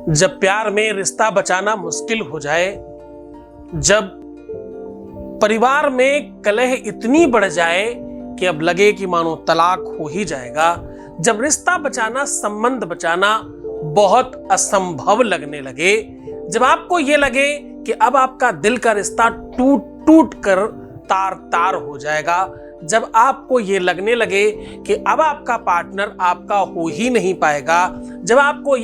जब प्यार में रिश्ता बचाना मुश्किल हो जाए, जब परिवार में कलह इतनी बढ़ जाए कि अब लगे कि मानो तलाक हो ही जाएगा, जब रिश्ता बचाना, संबंध बचाना बहुत असंभव लगने लगे, जब आपको ये लगे कि अब आपका दिल का रिश्ता टूट टूट कर तार तार हो जाएगा, जब आपको ये लगने लगे कि अब आपका पार्टनर आपका हो ही नहीं पाएगा, जब आपको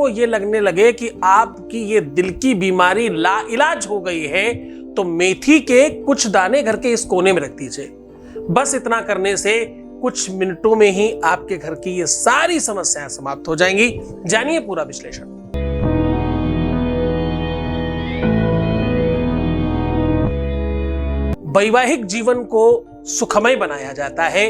ये लगने लगे कि आपकी ये दिल की बीमारी लाइलाज हो गई है, तो मेथी के कुछ दाने घर के इस कोने में रख दीजिए। बस इतना करने से कुछ मिनटों में ही आपके घर की ये सारी समस्याएं समाप्त हो जाएंगी। जानिए पूरा विश्लेषण। वैवाहिक जीवन को सुखमय बनाया जाता है,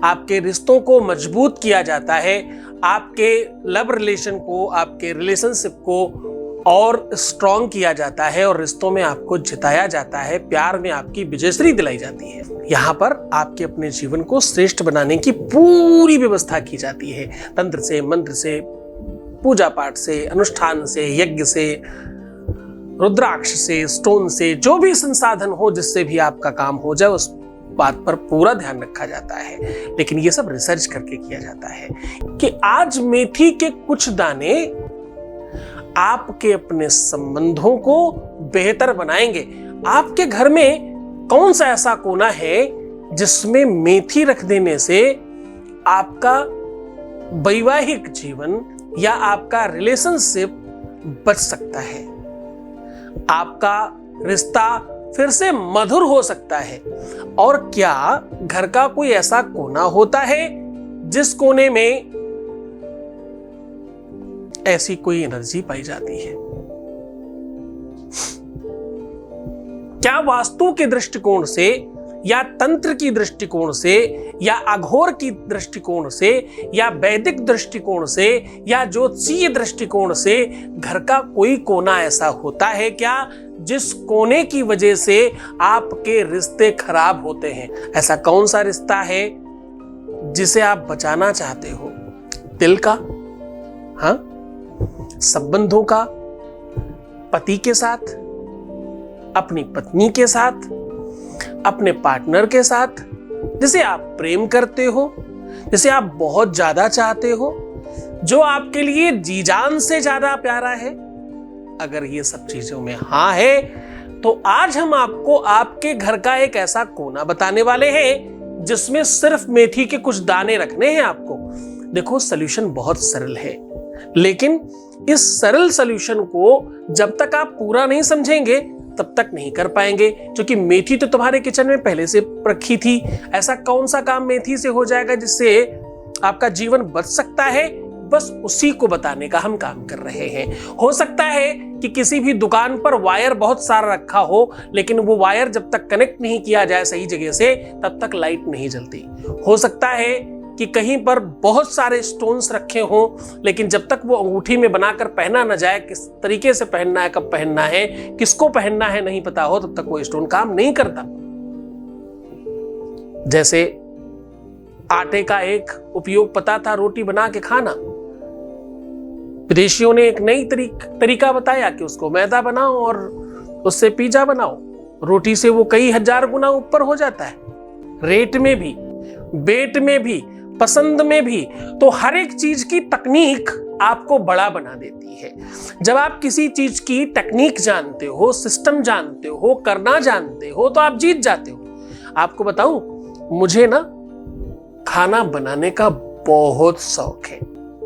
आपके रिश्तों को मजबूत किया जाता है, आपके लव रिलेशन को, आपके रिलेशनशिप को और स्ट्रॉन्ग किया जाता है और रिश्तों में आपको जिताया जाता है, प्यार में आपकी विजयश्री दिलाई जाती है। यहाँ पर आपके अपने जीवन को श्रेष्ठ बनाने की पूरी व्यवस्था की जाती है, तंत्र से, मंत्र से, पूजा पाठ से, अनुष्ठान से, यज्ञ से, रुद्राक्ष से, स्टोन से, जो भी संसाधन हो जिससे भी आपका काम हो जाए, उस बात पर पूरा ध्यान रखा जाता है। लेकिन ये सब रिसर्च करके किया जाता है कि आज मेथी के कुछ दाने आपके अपने संबंधों को बेहतर बनाएंगे। आपके घर में कौन सा ऐसा कोना है जिसमें मेथी रख देने से आपका वैवाहिक जीवन या आपका रिलेशनशिप बच सकता है, आपका रिश्ता फिर से मधुर हो सकता है। और क्या घर का कोई ऐसा कोना होता है जिस कोने में ऐसी कोई एनर्जी पाई जाती है? क्या वास्तु के दृष्टिकोण से या तंत्र की दृष्टिकोण से या अघोर की दृष्टिकोण से या वैदिक दृष्टिकोण से या ज्योतिषीय दृष्टिकोण से घर का कोई कोना ऐसा होता है क्या जिस कोने की वजह से आपके रिश्ते खराब होते हैं? ऐसा कौन सा रिश्ता है जिसे आप बचाना चाहते हो? दिल का, हाँ, संबंधों का, पति के साथ, अपनी पत्नी के साथ, अपने पार्टनर के साथ, जिसे आप प्रेम करते हो, जिसे आप बहुत ज्यादा चाहते हो, जो आपके लिए जी जान से ज्यादा प्यारा है। अगर ये सब चीजों में हाँ है, तो आज हम आपको आपके घर का एक ऐसा कोना बताने वाले हैं जिसमें सिर्फ मेथी के कुछ दाने रखने हैं आपको। देखो, सॉल्यूशन बहुत सरल है, लेकिन इस सरल सॉल्यूशन को जब तक आप पूरा नहीं समझेंगे तब तक नहीं कर पाएंगे, क्योंकि मेथी तो तुम्हारे किचन में पहले से रखी थी। ऐसा कौन सा काम मेथी से हो जाएगा जिससे आपका जीवन बच सकता है? बस उसी को बताने का हम काम कर रहे हैं। हो सकता है कि किसी भी दुकान पर वायर बहुत सारा रखा हो, लेकिन वो वायर जब तक कनेक्ट नहीं किया जाए सही जगह से, तब तक लाइट नहीं जलती। हो सकता है कि कहीं पर बहुत सारे स्टोन्स रखे हों, लेकिन जब तक वो अंगूठी में बनाकर पहना न जाए, किस तरीके से पहनना है, कब पहनना है, किसको पहनना है, नहीं पता हो, तब तक वो स्टोन काम नहीं करता। जैसे आटे का एक उपयोग पता था, रोटी बना के खाना। विदेशियों ने एक नई तरीका बताया कि उसको मैदा बनाओ और उससे पिज्जा बनाओ। रोटी से वो कई हजार गुना ऊपर हो जाता है, रेट में भी, वेट में भी, पसंद में भी। तो हर एक चीज की तकनीक आपको बड़ा बना देती है। जब आप किसी चीज की टेक्निक जानते हो, सिस्टम जानते हो, करना जानते हो, तो आप जीत जाते हो। आपको बताऊं, मुझे ना खाना बनाने का बहुत शौक है।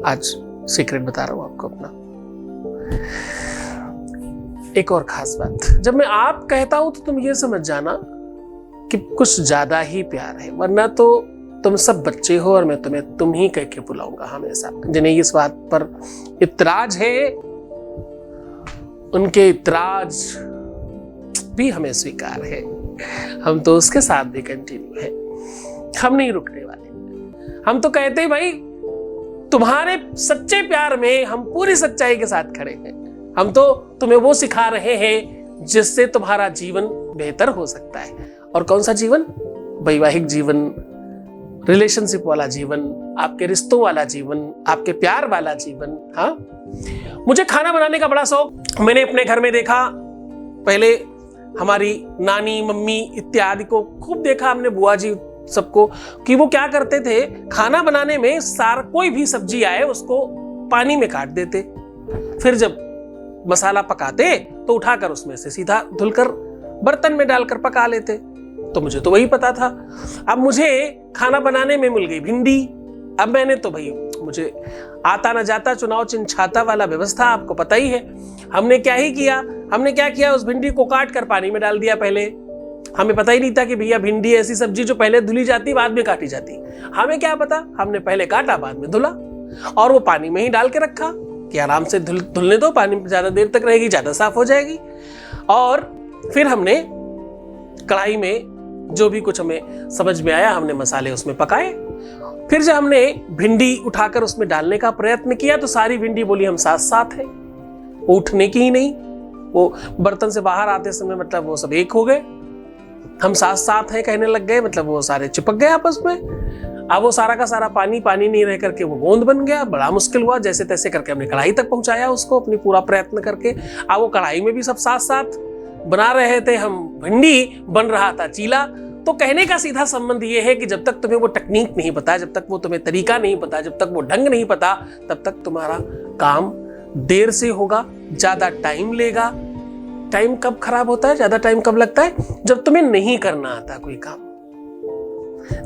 आज सीक्रेट बता रहा हूं आपको अपना। एक और खास बात, जब मैं आप कहता हूं तो तुम ये समझ जाना कि कुछ ज्यादा ही प्यार है, वरना तो तुम सब बच्चे हो और मैं तुम्हें तुम ही कह के बुलाऊंगा हमेशा। जिन्हें इस बात पर इतराज है, उनके इतराज भी हमें स्वीकार है। हम तो उसके साथ भी कंटिन्यू है, हम नहीं रुकने वाले। हम तो कहते हैं भाई, तुम्हारे सच्चे प्यार में हम पूरी सच्चाई के साथ खड़े हैं। हम तो तुम्हें वो सिखा रहे हैं जिससे तुम्हारा जीवन बेहतर हो सकता है। और कौन सा जीवन? वैवाहिक जीवन, रिलेशनशिप वाला जीवन, आपके रिश्तों वाला जीवन, आपके प्यार वाला जीवन। हाँ, मुझे खाना बनाने का बड़ा शौक। मैंने अपने घर में देखा, पहले हमारी नानी, मम्मी इत्यादि को खूब देखा हमने, बुआ जी सबको, कि वो क्या करते थे, खाना बनाने में कोई भी सब्जी आए उसको पानी में काट देते, फिर जब मसाला पकाते तो उठाकर उसमें से सीधा धुलकर बर्तन में डालकर पका लेते। तो मुझे तो वही पता था। अब मुझे खाना बनाने में मिल गई भिंडी। अब मैंने तो भाई, मुझे आता न जाता चुनाव चिन्ह छाता वाला व्यवस्था आपको पता ही है। हमने क्या किया, उस भिंडी को काट कर पानी में डाल दिया। पहले हमें पता ही नहीं था कि भैया भिंडी ऐसी सब्जी जो पहले धुली जाती बाद में काटी जाती। हमें क्या पता, हमने पहले काटा बाद में धुला और वो पानी में ही डाल के रखा कि आराम से धुलने दो, पानी में ज्यादा देर तक रहेगी, ज्यादा साफ हो जाएगी। और फिर हमने कढ़ाई में जो भी कुछ हमें समझ में आया, हमने मसाले उसमें पकाए। फिर जब हमने भिंडी उठाकर उसमें डालने का प्रयत्न किया तो सारी भिंडी बोली हम साथ साथ है, वो उठने की ही नहीं। वो बर्तन से बाहर आते समय मतलब वो सब एक हो गए, हम साथ साथ हैं कहने लग गए, मतलब वो सारे चिपक गए आपस में। अब वो सारा का सारा पानी नहीं रह करके वो गोंद बन गया। बड़ा मुश्किल हुआ, जैसे तैसे करके हमने कढ़ाई तक पहुंचाया उसको, अपनी पूरा प्रयत्न करके। अब वो कढ़ाई में भी सब साथ साथ बना रहे थे, हम भिंडी बन रहा था चीला। तो कहने का सीधा संबंध ये है कि जब तक तुम्हें वो टेक्निक नहीं पता, जब तक वो तुम्हें तरीका नहीं पता, जब तक वो ढंग नहीं पता, तब तक तुम्हारा काम देर से होगा, ज्यादा टाइम लेगा। टाइम कब खराब होता है, ज्यादा टाइम कब लगता है, जब तुम्हें नहीं करना आता कोई काम।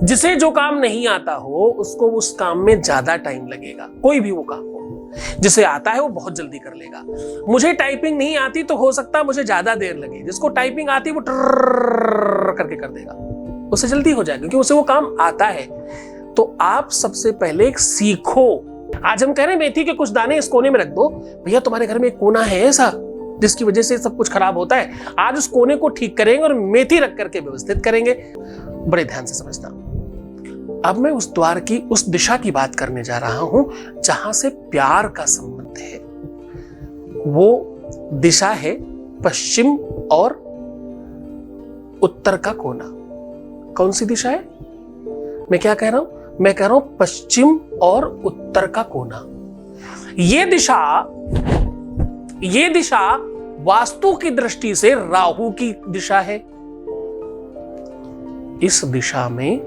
जिसे जो काम नहीं आता हो उसको उस काम में ज्यादा टाइम लगेगा, कोई भी वो काम हो। जिसे आता है वो बहुत जल्दी कर लेगा। मुझे टाइपिंग नहीं आती तो हो सकता मुझे ज्यादा देर लगे, जिसको टाइपिंग आती वो ट्रररर करके कर देगा, उससे जल्दी हो जाएगा क्योंकि उसे वो काम आता है। तो आप सबसे पहले एक सीखो। आज हम कह रहे हैं मेथी के कुछ दाने इस कोने में रख दो। भैया तुम्हारे घर में एक कोना है ऐसा जिसकी वजह से सब कुछ खराब होता है, आज उस कोने को ठीक करेंगे और मेथी रख करके व्यवस्थित करेंगे। बड़े ध्यान से समझना। अब मैं उस द्वार की, उस दिशा की बात करने जा रहा हूं जहां से प्यार का संबंध है। वो दिशा है पश्चिम और उत्तर का कोना। कौन सी दिशा है? मैं क्या कह रहा हूं? मैं कह रहा हूं पश्चिम और उत्तर का कोना। ये दिशा वास्तु की दृष्टि से राहु की दिशा है। इस दिशा में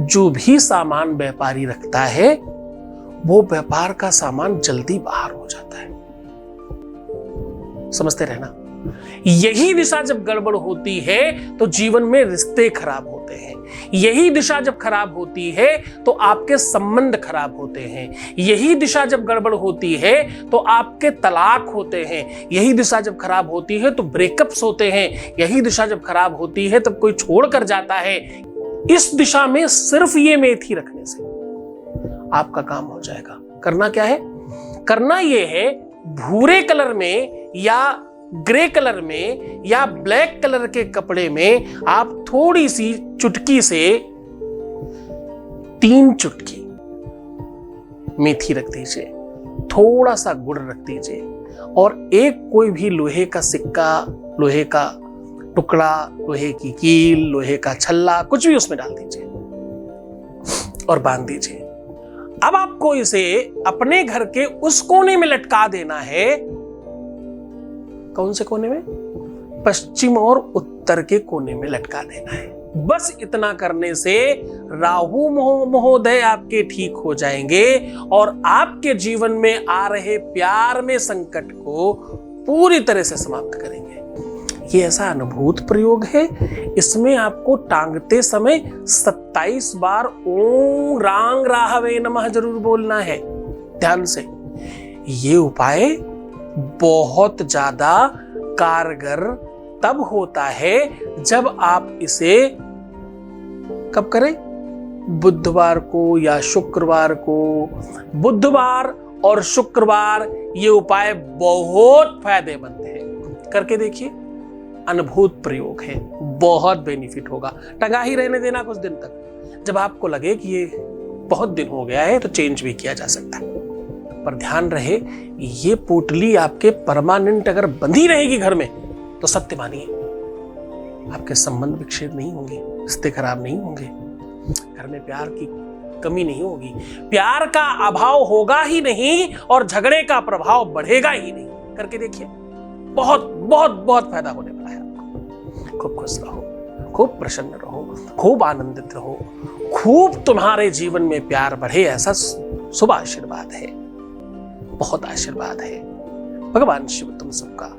जो भी सामान व्यापारी रखता है वो व्यापार का सामान जल्दी बाहर हो जाता है। समझते रहना। यही दिशा जब गड़बड़ होती है तो जीवन में रिश्ते खराब होते हैं। यही दिशा जब खराब होती है तो आपके संबंध खराब होते हैं। यही दिशा जब गड़बड़ होती है तो आपके तलाक होते हैं। यही दिशा जब खराब होती है तो ब्रेकअप्स होते हैं। यही दिशा जब खराब होती है तब कोई छोड़ कर जाता है। इस दिशा में सिर्फ ये मेथी रखने से आपका काम हो जाएगा। करना क्या है? करना ये है, भूरे कलर में या ग्रे कलर में या ब्लैक कलर के कपड़े में आप थोड़ी सी चुटकी से 3 चुटकी मेथी रख दीजिए, थोड़ा सा गुड़ रख दीजिए और एक कोई भी लोहे का सिक्का, लोहे का टुकड़ा, लोहे की कील, लोहे का छल्ला, कुछ भी उसमें डाल दीजिए और बांध दीजिए। अब आपको इसे अपने घर के उस कोने में लटका देना है। कौन से कोने में? पश्चिम और उत्तर के कोने में लटका देना है। बस इतना करने से राहु महोदय आपके ठीक हो जाएंगे और आपके जीवन में आ रहे प्यार में संकट को पूरी तरह से समाप्त करेंगे। ये ऐसा अनुभूत प्रयोग है, इसमें आपको टांगते समय 27 बार ओम रांग राहवे नमः जरूर बोलना है। ध्यान से। ये उपाय बहुत ज्यादा कारगर तब होता है जब आप इसे कब करें? बुधवार को या शुक्रवार को। बुधवार और शुक्रवार ये उपाय बहुत फायदेमंद है। करके देखिए, अनुभूत प्रयोग है, बहुत बेनिफिट होगा। टंगा ही रहने देना कुछ दिन तक। जब आपको लगे कि ये बहुत दिन हो गया है तो चेंज भी किया जा सकता है। पर ध्यान रहे, ये पोटली आपके परमानेंट अगर बंधी रहेगी घर में तो तो सत्य मानिए, आपके संबंध विक्षेप नहीं होंगे, रिश्ते खराब नहीं होंगे। घर में प्यार की कमी नहीं होगी, प्यार का अभाव होगा ही नहीं और झगड़े का प्रभाव बढ़ेगा ही नहीं। करके देखिए, बहुत बहुत बहुत फायदा होने वाला है आपको। खूब खुश रहो, खूब प्रसन्न रहो, खूब आनंदित रहो, खूब तुम्हारे जीवन में प्यार बढ़े, ऐसा शुभ आशीर्वाद है, बहुत आशीर्वाद है। भगवान शिव तुम सबका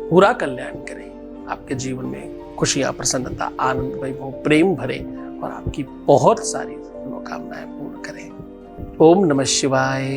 पूरा कल्याण करे, आपके जीवन में खुशियां, प्रसन्नता, आनंद, वैभव, प्रेम भरे और आपकी बहुत सारी मनोकामनाएं पूर्ण करें। ओम नमः शिवाय।